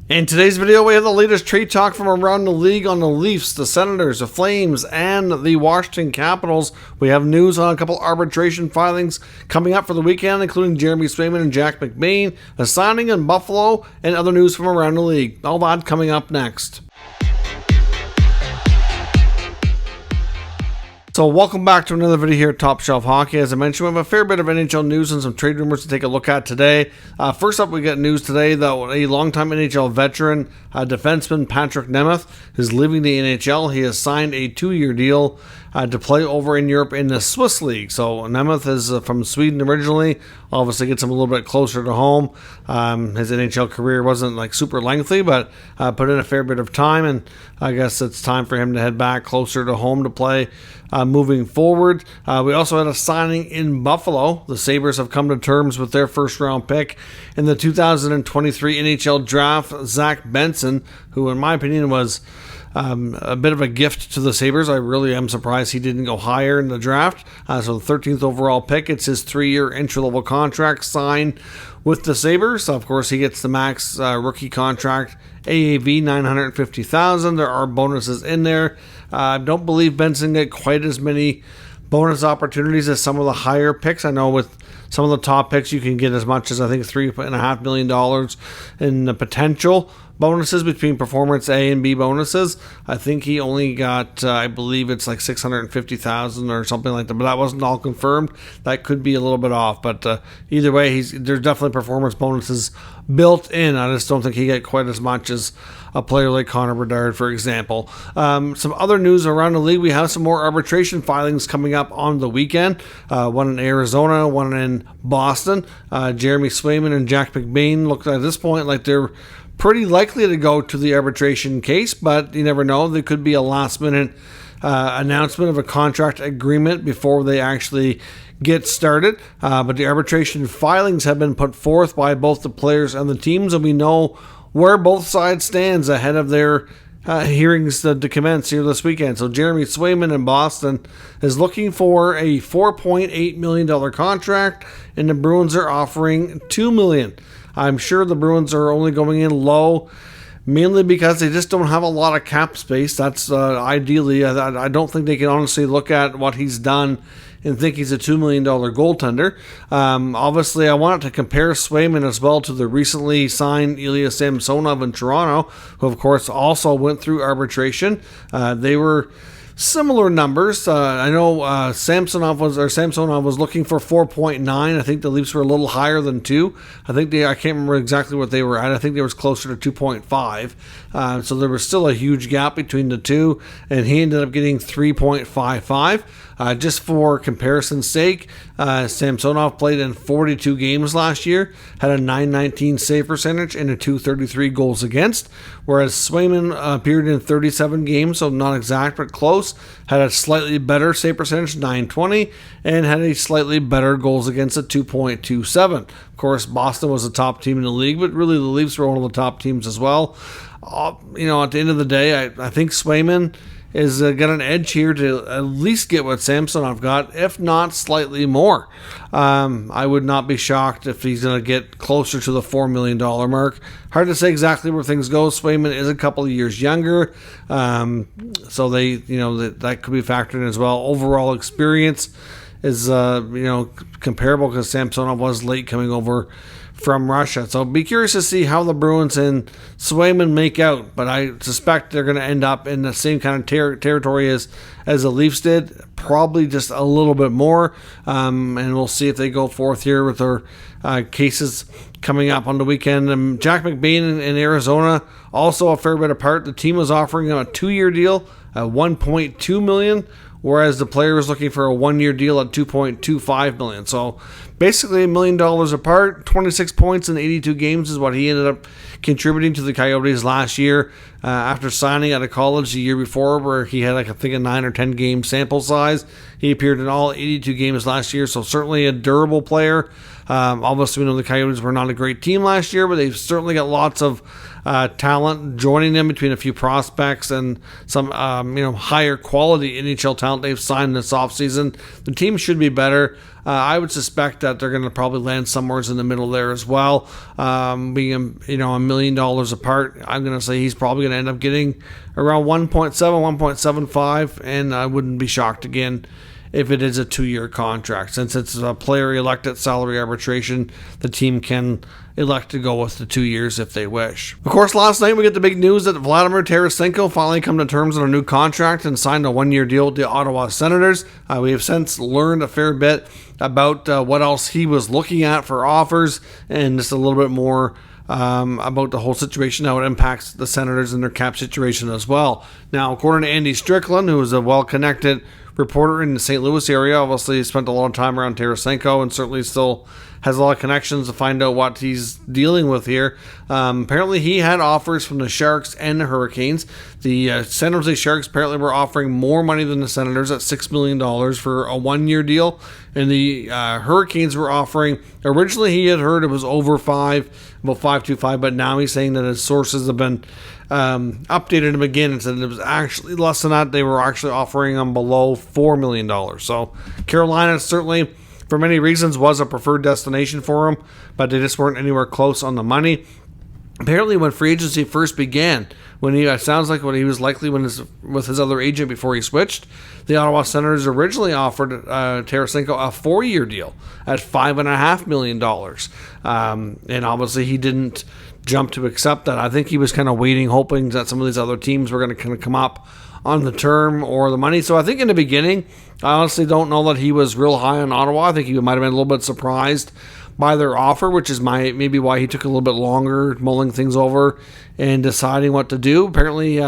In today's video, we have the latest trade talk from around the league on the Leafs, the Senators, the Flames, and the Washington Capitals. We have news on a couple arbitration filings coming up for the weekend, including Jeremy Swayman and Jack McBain, a signing in Buffalo, and other news from around the league. All that coming up next. So welcome back to another video here at Top Shelf Hockey. As I mentioned, we have a fair bit of NHL news and some trade rumors to take a look at today. First up, we get news today that a longtime NHL veteran, defenseman Patrick Nemeth, is leaving the NHL. He has signed a 2-year deal to play over in Europe in the Swiss League. So Nemeth is from Sweden originally. Obviously gets him a little bit closer to home. His NHL career wasn't like super lengthy, but put in a fair bit of time, and I guess it's time for him to head back closer to home to play moving forward. We also had a signing in Buffalo. The Sabres have come to terms with their first round pick in the 2023 NHL draft, Zach Benson, who in my opinion was a bit of a gift to the Sabres. I really am surprised he didn't go higher in the draft. So the 13th overall pick, it's his 3-year entry-level contract signed with the Sabres. Of course, he gets the max rookie contract, AAV $950,000. There are bonuses in there. I don't believe Benson get quite as many bonus opportunities as some of the higher picks. I know with some of the top picks, you can get as much as I think $3.5 million in the potential bonuses between performance A and B bonuses. I think he only got, I believe it's like $650,000 or something like that, but that wasn't all confirmed. That could be a little bit off, but either way, there's definitely performance bonuses built in. I just don't think he get quite as much as a player like Connor Bedard, for example. Some other news around the league, we have some more arbitration filings coming up on the weekend. One in Arizona, one in Boston. Jeremy Swayman and Jack McBain look at this point like they're pretty likely to go to the arbitration case, but you never know. There could be a last-minute announcement of a contract agreement before they actually get started. But the arbitration filings have been put forth by both the players and the teams, and we know where both sides stands ahead of their hearings to commence here this weekend. So Jeremy Swayman in Boston is looking for a $4.8 million contract, and the Bruins are offering $2 million. I'm sure the Bruins are only going in low, mainly because they just don't have a lot of cap space. That's ideally, I don't think they can honestly look at what he's done and think he's a $2 million goaltender. Obviously, I wanted to compare Swayman as well to the recently signed Ilya Samsonov in Toronto, who of course also went through arbitration. They were similar numbers. I know Samsonov was looking for 4.9. I think the Leafs were a little higher than 2. I can't remember exactly what they were at. I think they was closer to 2.5. So there was still a huge gap between the two, and he ended up getting 3.55. Just for comparison's sake, Samsonov played in 42 games last year, had a .919 save percentage and a .233 goals against, whereas Swayman appeared in 37 games, so not exact but close, had a slightly better save percentage, .920, and had a slightly better goals against at 2.27. Of course, Boston was the top team in the league, but really the Leafs were one of the top teams as well. At the end of the day, I think Swayman is got an edge here to at least get what Samsonov got, if not slightly more. I would not be shocked if he's going to get closer to the $4 million mark. Hard to say exactly where things go. Swayman is a couple of years younger, so that could be factored in as well. Overall experience is comparable because Samsonov was late coming over from Russia. So be curious to see how the Bruins and Swayman make out, but I suspect they're going to end up in the same kind of territory as the Leafs did, probably just a little bit more, and we'll see if they go forth here with their cases coming up on the weekend. Jack McBain in Arizona, also a fair bit apart. The team was offering him a 2-year deal at $1.2 million, whereas the player was looking for a 1-year deal at $2.25 million. So basically $1 million apart. 26 points in 82 games is what he ended up contributing to the Coyotes last year after signing out of college the year before, where he had a 9 or 10 game sample size. He appeared in all 82 games last year, so certainly a durable player. Obviously, we know the Coyotes were not a great team last year, but they've certainly got lots of talent joining them between a few prospects and some higher quality NHL talent they've signed this offseason. The team should be better. I would suspect that they're going to probably land somewhere in the middle there as well. Being $1 million apart, I'm going to say he's probably going to end up getting around 1.7, 1.75, and I wouldn't be shocked again if it is a 2-year contract. Since it's a player elected salary arbitration, the team can elect to go with the 2 years if they wish. Of course, last night we get the big news that Vladimir Tarasenko finally come to terms on a new contract and signed a 1-year deal with the Ottawa Senators. We have since learned a fair bit about what else he was looking at for offers, and just a little bit more about the whole situation, how it impacts the Senators and their cap situation as well. Now, according to Andy Strickland, who is a well-connected reporter in the St. Louis area, obviously spent a lot of time around Tarasenko and certainly still has a lot of connections to find out what he's dealing with here. Apparently he had offers from the Sharks and the Hurricanes. The San Jose Sharks apparently were offering more money than the Senators at $6 million for a 1-year deal, and the Hurricanes were offering, originally he had heard it was over 5, about 5.25, but now he's saying that his sources have been updated him again and said it was actually less than that. They were actually offering him below $4 million. So Carolina certainly, for many reasons, was a preferred destination for him, but they just weren't anywhere close on the money. Apparently, when free agency first began, when he sounds like when he was likely with his other agent before he switched, the Ottawa Senators originally offered Tarasenko a 4-year deal at $5.5 million, and obviously he didn't jump to accept that. I think he was kind of waiting, hoping that some of these other teams were going to kind of come up on the term or the money. So I think in the beginning, I honestly don't know that he was real high on Ottawa. I think he might have been a little bit surprised by their offer, which is maybe why he took a little bit longer mulling things over and deciding what to do. Apparently,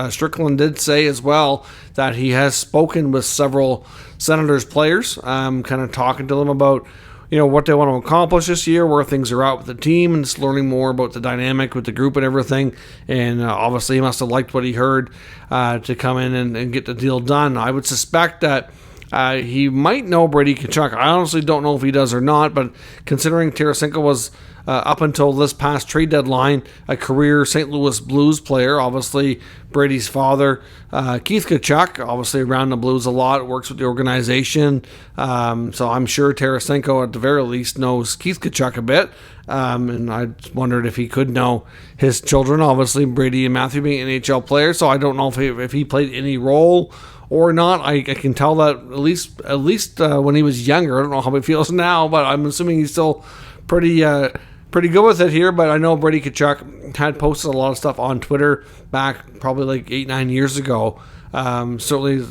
Strickland did say as well that he has spoken with several Senators players, kind of talking to them about what they want to accomplish this year, where things are at with the team, and just learning more about the dynamic with the group and everything. And obviously he must have liked what he heard to come in and get the deal done. I would suspect that he might know Brady Tkachuk. I honestly don't know if he does or not, but considering Tarasenko was up until this past trade deadline a career St. Louis Blues player, obviously Brady's father, Keith Tkachuk, obviously around the Blues a lot, works with the organization, so I'm sure Tarasenko at the very least knows Keith Tkachuk a bit, and I wondered if he could know his children, obviously Brady and Matthew being NHL players, so I don't know if he played any role or not. I can tell that at least when he was younger. I don't know how he feels now, but I'm assuming he's still pretty good with it here. But I know Brady Tkachuk had posted a lot of stuff on Twitter back probably like 8-9 years ago, certainly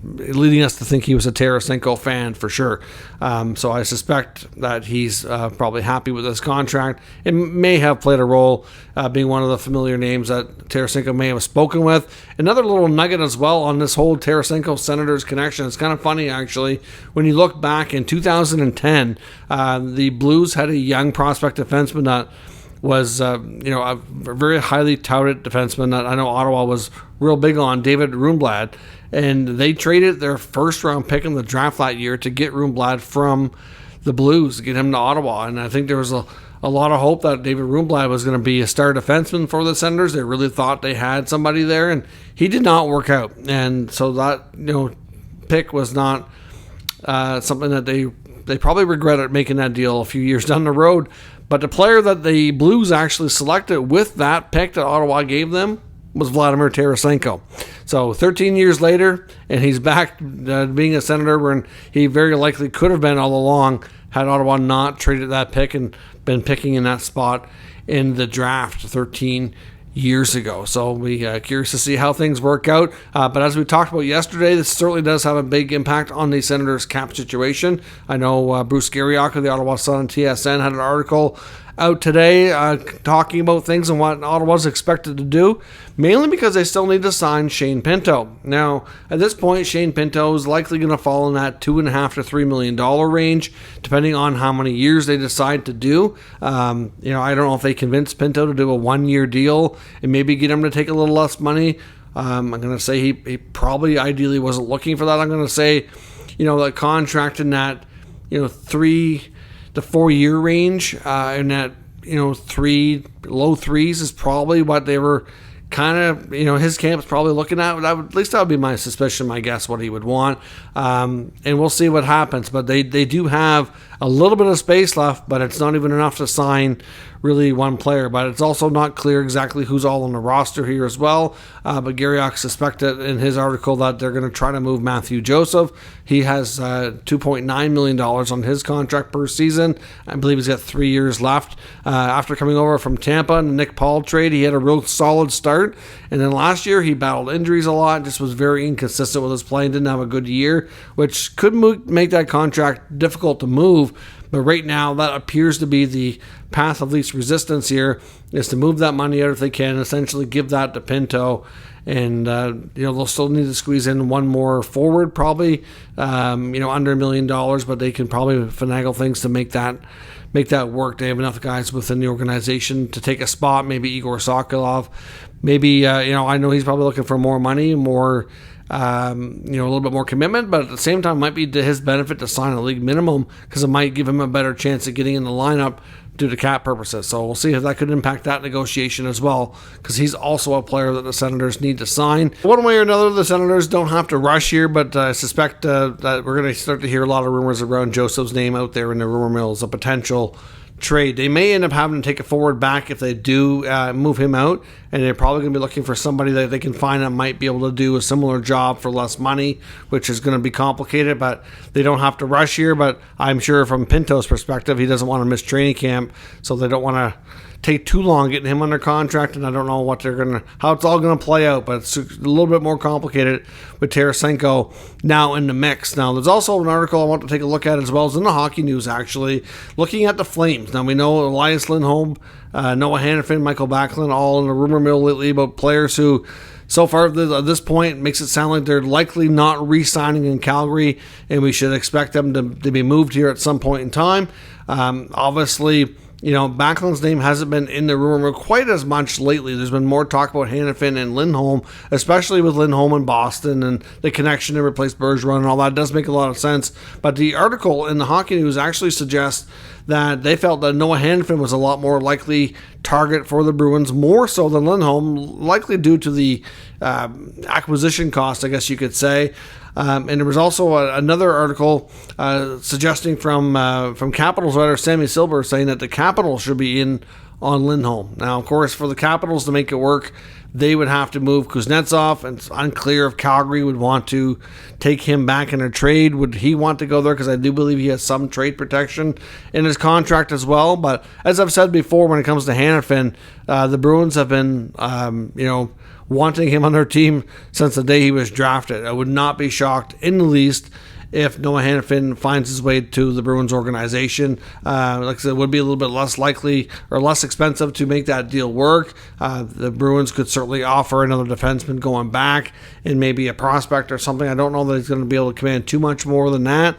leading us to think he was a Tarasenko fan for sure. So I suspect that he's probably happy with this contract. It may have played a role being one of the familiar names that Tarasenko may have spoken with. Another little nugget as well on this whole Tarasenko Senators connection. It's kind of funny actually. When you look back in 2010, the Blues had a young prospect defenseman that was a very highly touted defenseman that I know Ottawa was real big on, David Rundblad, and they traded their first round pick in the draft that year to get Rundblad from the Blues, to get him to Ottawa. And I think there was a lot of hope that David Rundblad was going to be a star defenseman for the Senators. They really thought they had somebody there, and he did not work out. And so that pick was not something that they probably regretted making that deal a few years down the road. But the player that the Blues actually selected with that pick that Ottawa gave them was Vladimir Tarasenko. So 13 years later, and he's back being a Senator, where he very likely could have been all along had Ottawa not traded that pick and been picking in that spot in the draft 13 years ago. So we'll be curious to see how things work out. But as we talked about yesterday, this certainly does have a big impact on the Senators' cap situation. I know Bruce Garriock of the Ottawa Sun and TSN had an article out today talking about things and what Ottawa's expected to do, mainly because they still need to sign Shane Pinto. Now, at this point, Shane Pinto is likely going to fall in that $2.5 to $3 million range, depending on how many years they decide to do. I don't know if they convince Pinto to do a 1-year deal and maybe get him to take a little less money. I'm going to say he probably ideally wasn't looking for that. I'm going to say, the contract in that, 3 to 4 year range, in that low threes is probably what they were kind of, his camp's probably looking at. At least that would be my suspicion, my guess, what he would want. And we'll see what happens. But they do have a little bit of space left, but it's not even enough to sign really one player. But it's also not clear exactly who's all on the roster here as well. But Garriock suspected in his article that they're going to try to move Matthew Joseph. He has $2.9 million on his contract per season. I believe he's got 3 years left. After coming over from Tampa and the Nick Paul trade, he had a real solid start. And then last year, he battled injuries a lot, just was very inconsistent with his play and didn't have a good year, which could make that contract difficult to move. But right now, that appears to be the path of least resistance here, is to move that money out if they can, essentially give that to Pinto. And, they'll still need to squeeze in one more forward, probably, under $1 million, but they can probably finagle things to make that work. They have enough guys within the organization to take a spot, maybe Igor Sokolov. Maybe, I know he's probably looking for more money, more, a little bit more commitment, but at the same time, it might be to his benefit to sign a league minimum because it might give him a better chance of getting in the lineup due to cap purposes. So we'll see if that could impact that negotiation as well, because he's also a player that the Senators need to sign. One way or another, the Senators don't have to rush here, but I suspect that we're going to start to hear a lot of rumors around Joseph's name out there in the rumor mill as a potential trade. They may end up having to take a forward back if they do move him out, and they're probably going to be looking for somebody that they can find that might be able to do a similar job for less money, which is going to be complicated, but they don't have to rush here. But I'm sure from Pinto's perspective, he doesn't want to miss training camp, so they don't want to take too long getting him under contract, and I don't know how it's all going to play out, but it's a little bit more complicated with Tarasenko now in the mix. Now, there's also an article I want to take a look at as well as in the hockey news, actually, looking at the Flames. Now, we know Elias Lindholm, Noah Hanifin, Michael Backlund, all in the rumor mill lately about players who, so far at this point, makes it sound like they're likely not re-signing in Calgary, and we should expect them to be moved here at some point in time. Obviously, Backlund's name hasn't been in the rumor quite as much lately. There's been more talk about Hanifin and Lindholm, especially with Lindholm in Boston and the connection to replace Bergeron and all that. It does make a lot of sense. But the article in the Hockey News actually suggests that they felt that Noah Hanifin was a lot more likely target for the Bruins, more so than Lindholm, likely due to the acquisition cost, I guess you could say. And there was also another article suggesting from Capitals writer Sammy Silver saying that the Capitals should be in on Lindholm. Now, of course, for the Capitals to make it work, they would have to move Kuznetsov, and it's unclear if Calgary would want to take him back in a trade. Would he want to go there? Because I do believe he has some trade protection in his contract as well. But as I've said before, when it comes to Hanifin, the Bruins have been, wanting him on their team since the day he was drafted. I would not be shocked in the least if Noah Hanifin finds his way to the Bruins organization. Like I said, it would be a little bit less likely or less expensive to make that deal work. The Bruins could certainly offer another defenseman going back and maybe a prospect or something. I don't know that he's going to be able to command too much more than that.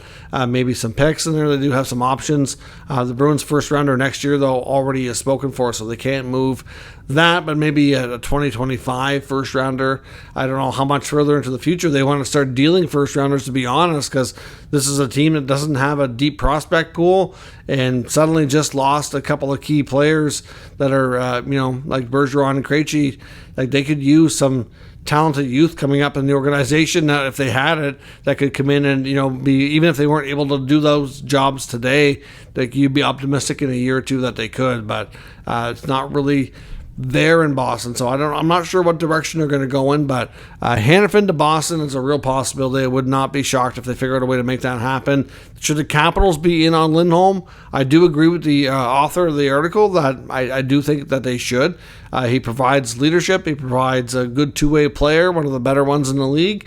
Maybe some picks in there. They do have some options. The Bruins first rounder next year, though, already is spoken for, so they can't move that, but maybe a 2025 first rounder. I don't know how much further into the future they want to start dealing first rounders, to be honest, because this is a team that doesn't have a deep prospect pool and suddenly just lost a couple of key players that are, like Bergeron and Krejci. Like, they could use some talented youth coming up in the organization that, if they had it, that could come in and be, even if they weren't able to do those jobs today, that you'd be optimistic in a year or two that they could. But it's not really there in Boston, so I'm not sure what direction they're going to go in, but Hanifin to Boston is a real possibility. I would not be shocked if they figure out a way to make that happen. Should the Capitals be in on Lindholm? I do agree with the author of the article that I do think that they should. He provides leadership. He provides a good two-way player, one of the better ones in the league.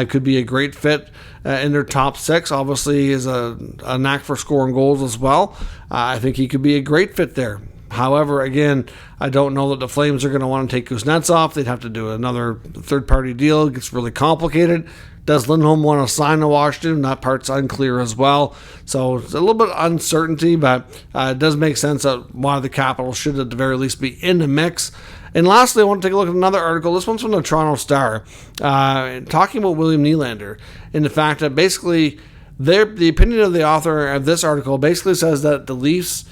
Could be a great fit in their top six. Obviously, he has a knack for scoring goals as well. I think he could be a great fit there. However, again, I don't know that the Flames are going to want to take Kuznetsov. They'd have to do another third-party deal. It gets really complicated. Does Lindholm want to sign to Washington? That part's unclear as well. So it's a little bit of uncertainty, but it does make sense that one of the Capitals should at the very least be in the mix. And lastly, I want to take a look at another article. This one's from the Toronto Star, talking about William Nylander and the fact that basically the opinion of the author of this article basically says that the Leafs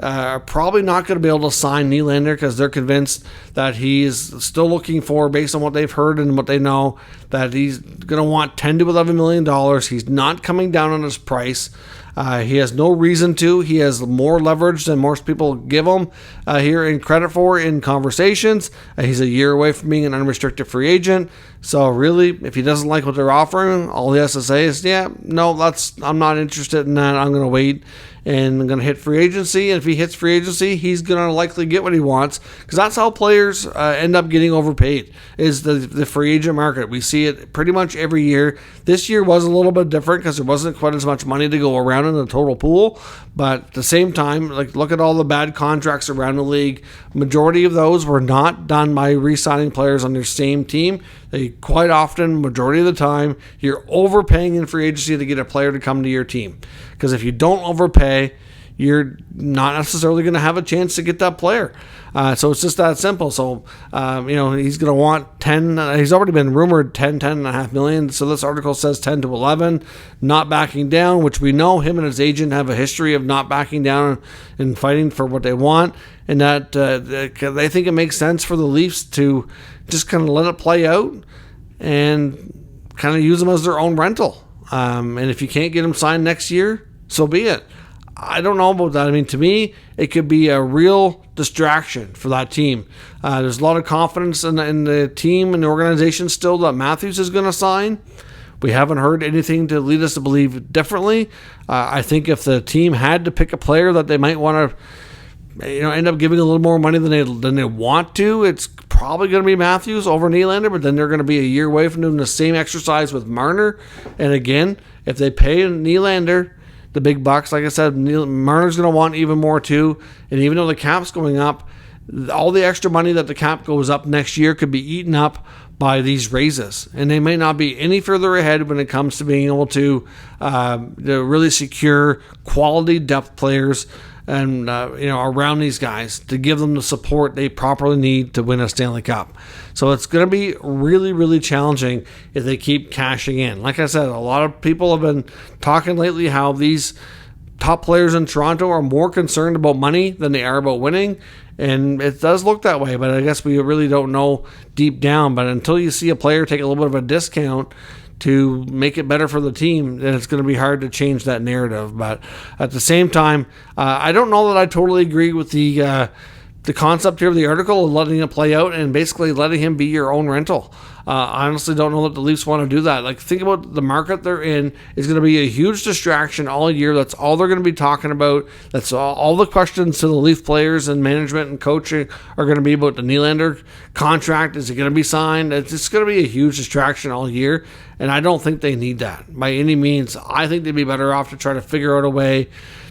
are probably not going to be able to sign Nylander because they're convinced that he's still looking for, based on what they've heard and what they know, that he's going to want $10 to $11 million. He's not coming down on his price. He has no reason to. He has more leverage than most people give him here in credit for in conversations. He's a year away from being an unrestricted free agent. So really, if he doesn't like what they're offering, all he has to say is, yeah, no, I'm not interested in that. I'm going to wait and I'm going to hit free agency. And if he hits free agency, he's going to likely get what he wants, because that's how players end up getting overpaid, is the free agent market. We see it pretty much every year. This year was a little bit different because there wasn't quite as much money to go around in the total pool. But at the same time, like, look at all the bad contracts around the league. Majority of those were not done by re-signing players on their same team. They quite often, majority of the time, you're overpaying in free agency to get a player to come to your team. Because if you don't overpay, you're not necessarily going to have a chance to get that player. So it's just that simple. So, he's going to want 10. He's already been rumored 10.5 million. So this article says 10 to 11, not backing down, which we know him and his agent have a history of not backing down and fighting for what they want. And that they think it makes sense for the Leafs to just kind of let it play out and kind of use them as their own rental. And if you can't get them signed next year, so be it. I don't know about that. I mean, to me, it could be a real distraction for that team. There's a lot of confidence in the team and the organization still that Matthews is going to sign. We haven't heard anything to lead us to believe differently. I think if the team had to pick a player that they might want to, end up giving a little more money than they want to, it's probably going to be Matthews over Nylander. But then they're going to be a year away from doing the same exercise with Marner. And again, if they pay Nylander the big bucks, like I said, Marner's going to want even more too. And even though the cap's going up, all the extra money that the cap goes up next year could be eaten up by these raises, and they may not be any further ahead when it comes to being able to really secure quality depth players and around these guys to give them the support they properly need to win a Stanley Cup. So it's going to be really, really challenging if they keep cashing in. Like I said, a lot of people have been talking lately how these top players in Toronto are more concerned about money than they are about winning. And it does look that way, but I guess we really don't know deep down. But until you see a player take a little bit of a discount to make it better for the team, then it's going to be hard to change that narrative. But at the same time, I don't know that I totally agree with the concept here of the article of letting it play out and basically letting him be your own rental. I honestly don't know that the Leafs want to do that. Like, think about the market they're in. It's going to be a huge distraction all year. That's all they're going to be talking about. That's all the questions to the Leaf players and management and coaching are going to be about the Nylander contract. Is it going to be signed? It's going to be a huge distraction all year, and I don't think they need that by any means. I think they'd be better off to try to figure out a way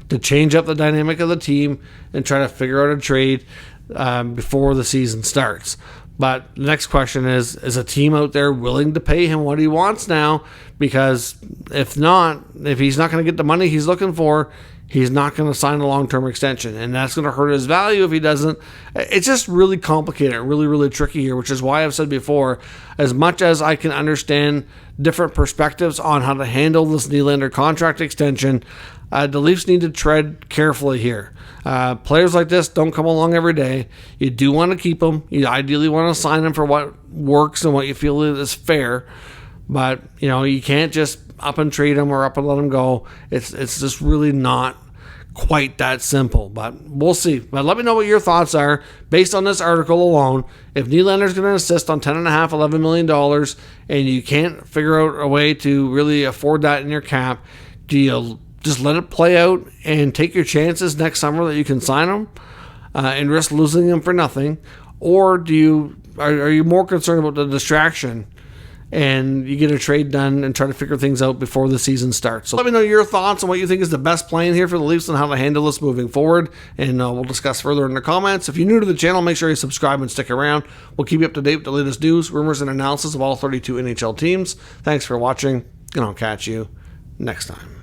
to change up the dynamic of the team and try to figure out a trade before the season starts. But the next question is a team out there willing to pay him what he wants now? Because if he's not going to get the money he's looking for, he's not going to sign a long-term extension. And that's going to hurt his value if he doesn't. It's just really complicated, really, really tricky here, which is why I've said before, as much as I can understand different perspectives on how to handle this Nylander contract extension, the Leafs need to tread carefully here. Players like this don't come along every day. You do want to keep them. You ideally want to sign them for what works and what you feel is fair. But, you can't just up and trade them or up and let them go. It's just really not quite that simple. But we'll see. But let me know what your thoughts are based on this article alone. If Nylander's going to insist on $10.5, $11 million and you can't figure out a way to really afford that in your cap, do you just let it play out and take your chances next summer that you can sign them and risk losing them for nothing? Or are you more concerned about the distraction and you get a trade done and try to figure things out before the season starts? So let me know your thoughts on what you think is the best plan here for the Leafs and how to handle this moving forward, and we'll discuss further in the comments. If you're new to the channel, make sure you subscribe and stick around. We'll keep you up to date with the latest news, rumors, and analysis of all 32 NHL teams. Thanks for watching, and I'll catch you next time.